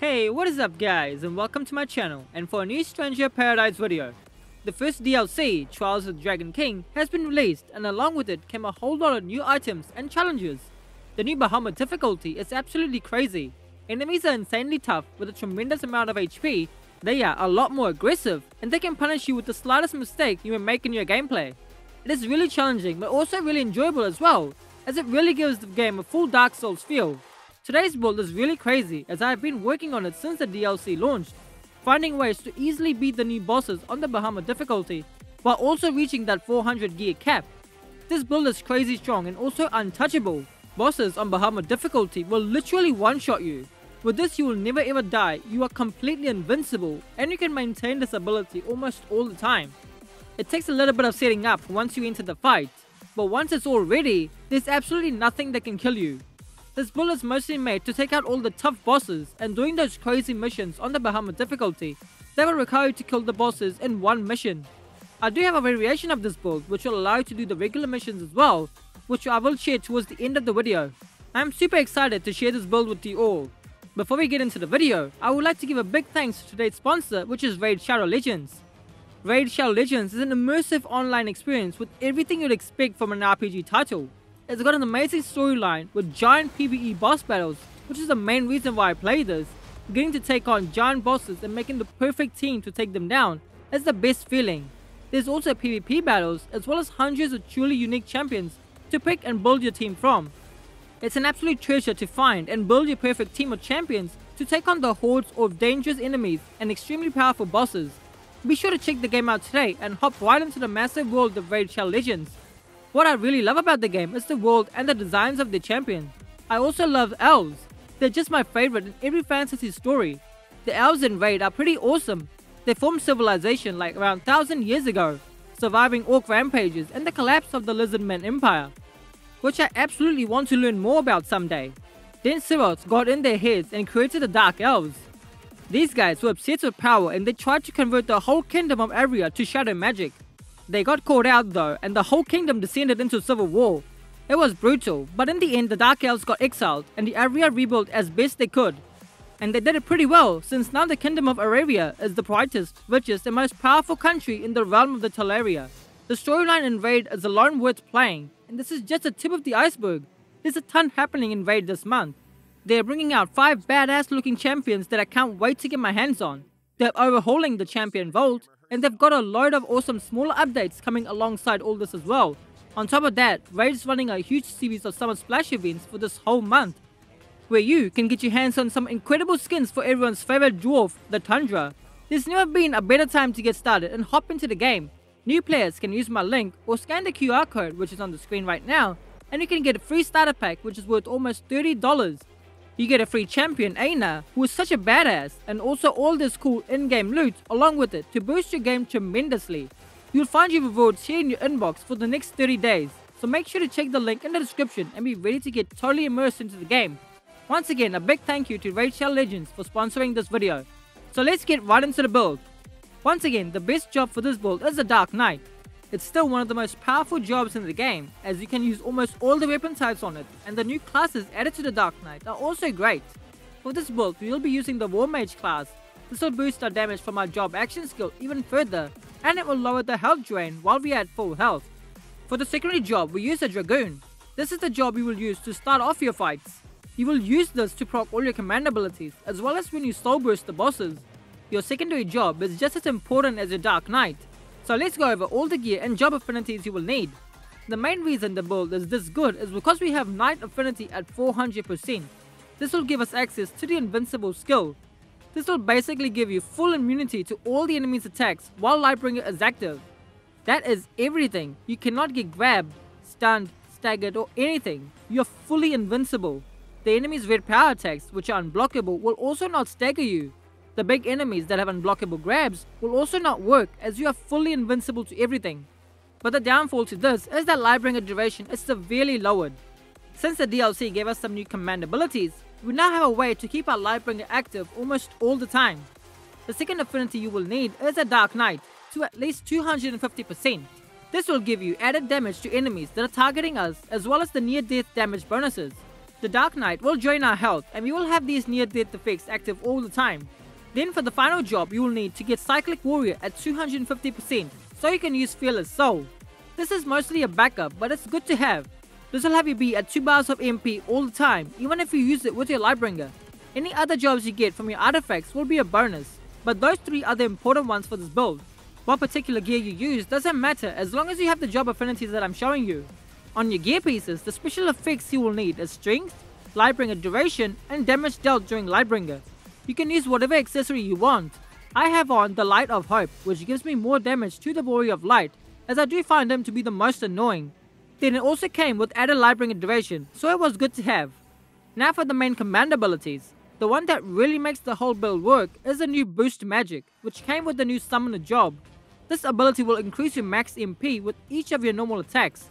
Hey, what is up guys, and welcome to my channel and for a new Stranger Paradise video. The first DLC, Trials of the Dragon King, has been released, and along with it came a whole lot of new items and challenges. The new Bahamut Difficulty is absolutely crazy. Enemies are insanely tough with a tremendous amount of HP, they are a lot more aggressive, and they can punish you with the slightest mistake you may make in your gameplay. It is really challenging but also really enjoyable as well, as it really gives the game a full Dark Souls feel. Today's build is really crazy as I have been working on it since the DLC launched, finding ways to easily beat the new bosses on the Bahamut difficulty while also reaching that 400 gear cap. This build is crazy strong and also untouchable. Bosses on Bahamut difficulty will literally one-shot you. With this you will never ever die, you are completely invincible and you can maintain this ability almost all the time. It takes a little bit of setting up once you enter the fight, but once it's all ready, there's absolutely nothing that can kill you. This build is mostly made to take out all the tough bosses, and doing those crazy missions on the Bahamut difficulty, they will require you to kill the bosses in one mission. I do have a variation of this build which will allow you to do the regular missions as well, which I will share towards the end of the video. I am super excited to share this build with you all. Before we get into the video, I would like to give a big thanks to today's sponsor, which is Raid Shadow Legends. Raid Shadow Legends is an immersive online experience with everything you'd expect from an RPG title. It's got an amazing storyline with giant PvE boss battles, which is the main reason why I play this. Getting to take on giant bosses and making the perfect team to take them down is the best feeling. There's also PvP battles as well as hundreds of truly unique champions to pick and build your team from. It's an absolute treasure to find and build your perfect team of champions to take on the hordes of dangerous enemies and extremely powerful bosses. Be sure to check the game out today and hop right into the massive world of Raid Shadow Legends. What I really love about the game is the world and the designs of the champions. I also love elves. They're just my favorite in every fantasy story. The elves in Raid are pretty awesome. They formed civilization like around 1000 years ago, surviving orc rampages and the collapse of the Lizardman Empire, which I absolutely want to learn more about someday. Then Sephiroth got in their heads and created the Dark Elves. These guys were obsessed with power and they tried to convert the whole kingdom of Aria to shadow magic. They got caught out though, and the whole kingdom descended into civil war. It was brutal, but in the end the Dark Elves got exiled and the area rebuilt as best they could. And they did it pretty well, since now the kingdom of Aria is the brightest, richest and most powerful country in the realm of the Teleria. The storyline in Raid is alone worth playing, and this is just the tip of the iceberg. There's a ton happening in Raid this month. They are bringing out 5 badass looking champions that I can't wait to get my hands on. They're overhauling the champion vault, and they've got a load of awesome smaller updates coming alongside all this as well. On top of that, Raid is running a huge series of summer splash events for this whole month, where you can get your hands on some incredible skins for everyone's favorite dwarf, the Tundra. There's never been a better time to get started and hop into the game. New players can use my link or scan the QR code which is on the screen right now, and you can get a free starter pack which is worth almost $30. You get a free champion, Aina, who is such a badass, and also all this cool in-game loot along with it to boost your game tremendously. You'll find your rewards here in your inbox for the next 30 days, so make sure to check the link in the description and be ready to get totally immersed into the game. Once again, a big thank you to Raid Shadow Legends for sponsoring this video. So let's get right into the build. Once again, the best job for this build is the Dark Knight. It's still one of the most powerful jobs in the game, as you can use almost all the weapon types on it, and the new classes added to the Dark Knight are also great. For this build, we will be using the War Mage class. This will boost our damage from our job action skill even further, and it will lower the health drain while we are at full health. For the secondary job, we use a Dragoon. This is the job you will use to start off your fights. You will use this to proc all your command abilities, as well as when you soul burst the bosses. Your secondary job is just as important as your Dark Knight. So let's go over all the gear and job affinities you will need. The main reason the build is this good is because we have Knight affinity at 400%. This will give us access to the invincible skill. This will basically give you full immunity to all the enemy's attacks while Lightbringer is active. That is everything. You cannot get grabbed, stunned, staggered or anything. You're fully invincible. The enemy's red power attacks, which are unblockable, will also not stagger you. The big enemies that have unblockable grabs will also not work, as you are fully invincible to everything. But the downfall to this is that Lightbringer duration is severely lowered. Since the DLC gave us some new command abilities, we now have a way to keep our Lightbringer active almost all the time. The second affinity you will need is a Dark Knight to at least 250%. This will give you added damage to enemies that are targeting us, as well as the near death damage bonuses. The Dark Knight will drain our health and we will have these near-death effects active all the time. Then for the final job you will need to get Cyclic Warrior at 250% so you can use Fearless Soul. This is mostly a backup but it's good to have. This will have you be at 2 bars of MP all the time even if you use it with your Lightbringer. Any other jobs you get from your artifacts will be a bonus, but those 3 are the important ones for this build. What particular gear you use doesn't matter as long as you have the job affinities that I'm showing you. On your gear pieces, the special effects you will need is Strength, Lightbringer Duration, and Damage dealt during Lightbringer. You can use whatever accessory you want. I have on the Light of Hope, which gives me more damage to the Warrior of Light, as I do find him to be the most annoying. Then it also came with added Lightbringer Duration, so it was good to have. Now for the main command abilities. The one that really makes the whole build work is the new Boost Magic, which came with the new Summoner job. This ability will increase your max MP with each of your normal attacks.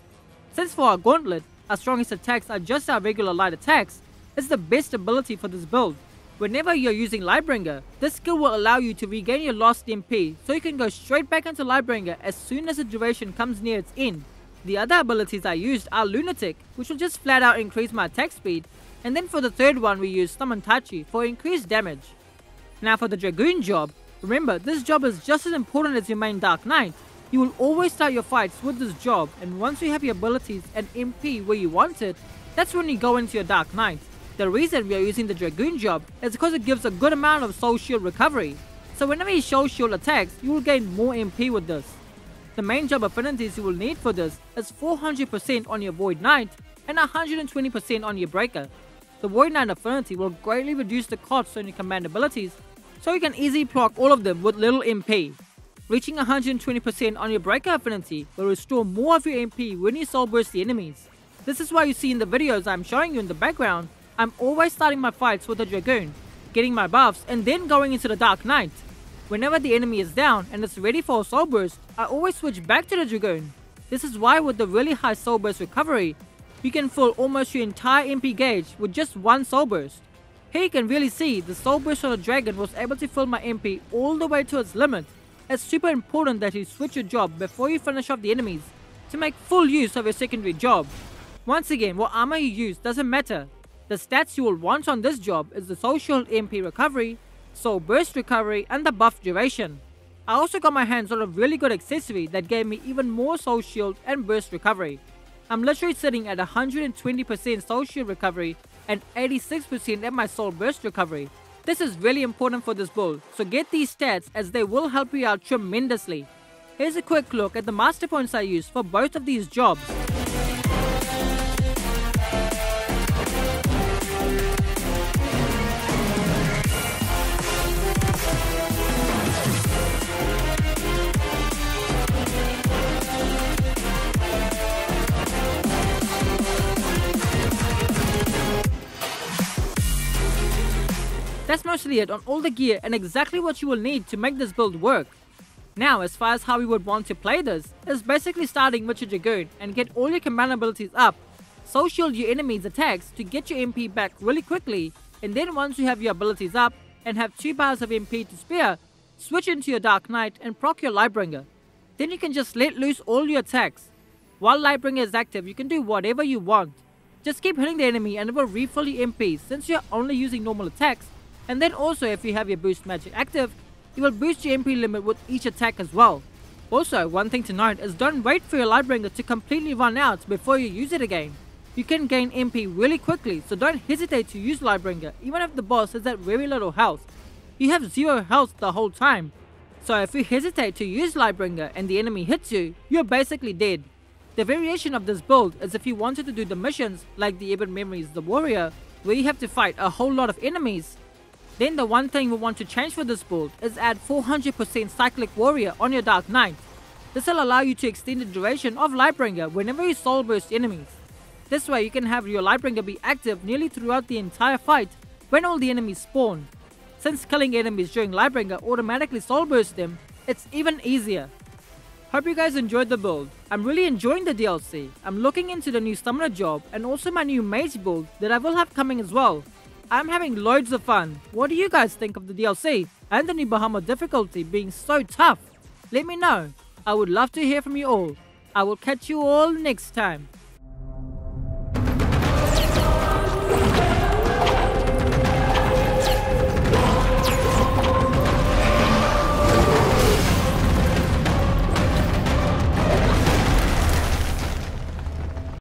Since for our Gauntlet, our strongest attacks are just our regular light attacks, it's the best ability for this build. Whenever you're using Lightbringer, this skill will allow you to regain your lost MP so you can go straight back into Lightbringer as soon as the duration comes near its end. The other abilities I used are Lunatic, which will just flat out increase my attack speed, and then for the third one we use Summon Tachi for increased damage. Now for the Dragoon job, remember this job is just as important as your main Dark Knight. You will always start your fights with this job, and once you have your abilities and MP where you want it, that's when you go into your Dark Knight. The reason we are using the Dragoon job is because it gives a good amount of Soul Shield recovery, so whenever you Soul Shield attacks, you will gain more MP with this. The main job affinities you will need for this is 400% on your Void Knight and 120% on your Breaker. The Void Knight affinity will greatly reduce the cost on your command abilities, so you can easily proc all of them with little MP. Reaching 120% on your Breaker affinity will restore more of your MP when you soul burst the enemies. This is why you see in the videos I'm showing you in the background, I'm always starting my fights with the Dragoon, getting my buffs and then going into the Dark Knight. Whenever the enemy is down and it's ready for a soul burst, I always switch back to the Dragoon. This is why with the really high soul burst recovery, you can fill almost your entire MP gauge with just one soul burst. Here you can really see the soul burst on the Dragon was able to fill my MP all the way to its limit. It's super important that you switch your job before you finish off the enemies to make full use of your secondary job. Once again, what armor you use doesn't matter. The stats you will want on this job is the Soul Shield MP recovery, Soul Burst recovery, and the buff duration. I also got my hands on a really good accessory that gave me even more Soul Shield and Burst recovery. I'm literally sitting at 120% Soul Shield recovery and 86% at my Soul Burst recovery. This is really important for this build, so get these stats as they will help you out tremendously. Here's a quick look at the master points I used for both of these jobs. That's mostly it on all the gear and exactly what you will need to make this build work. Now as far as how we would want to play this, is basically starting with your Dragoon and get all your command abilities up, Soul Shield your enemies' attacks to get your MP back really quickly, and then once you have your abilities up and have 2 bars of MP to spare, switch into your Dark Knight and proc your Lightbringer. Then you can just let loose all your attacks. While Lightbringer is active you can do whatever you want. Just keep hitting the enemy and it will refill your MP since you're only using normal attacks. And then also if you have your Boost Magic active, you will boost your MP limit with each attack as well. Also, one thing to note is don't wait for your Lightbringer to completely run out before you use it again. You can gain MP really quickly, so don't hesitate to use Lightbringer even if the boss is at very little health. You have 0 health the whole time. So if you hesitate to use Lightbringer and the enemy hits you, you're basically dead. The variation of this build is if you wanted to do the missions like the Ebon Memories The Warrior, where you have to fight a whole lot of enemies. Then the one thing we want to change for this build is add 400% Cyclic Warrior on your Dark Knight. This will allow you to extend the duration of Lightbringer whenever you soul burst enemies. This way you can have your Lightbringer be active nearly throughout the entire fight when all the enemies spawn. Since killing enemies during Lightbringer automatically soul bursts them, it's even easier. Hope you guys enjoyed the build. I'm really enjoying the DLC. I'm looking into the new Summoner job and also my new Mage build that I will have coming as well. I'm having loads of fun. What do you guys think of the DLC and the new Bahamut Difficulty being so tough? Let me know. I would love to hear from you all. I will catch you all next time.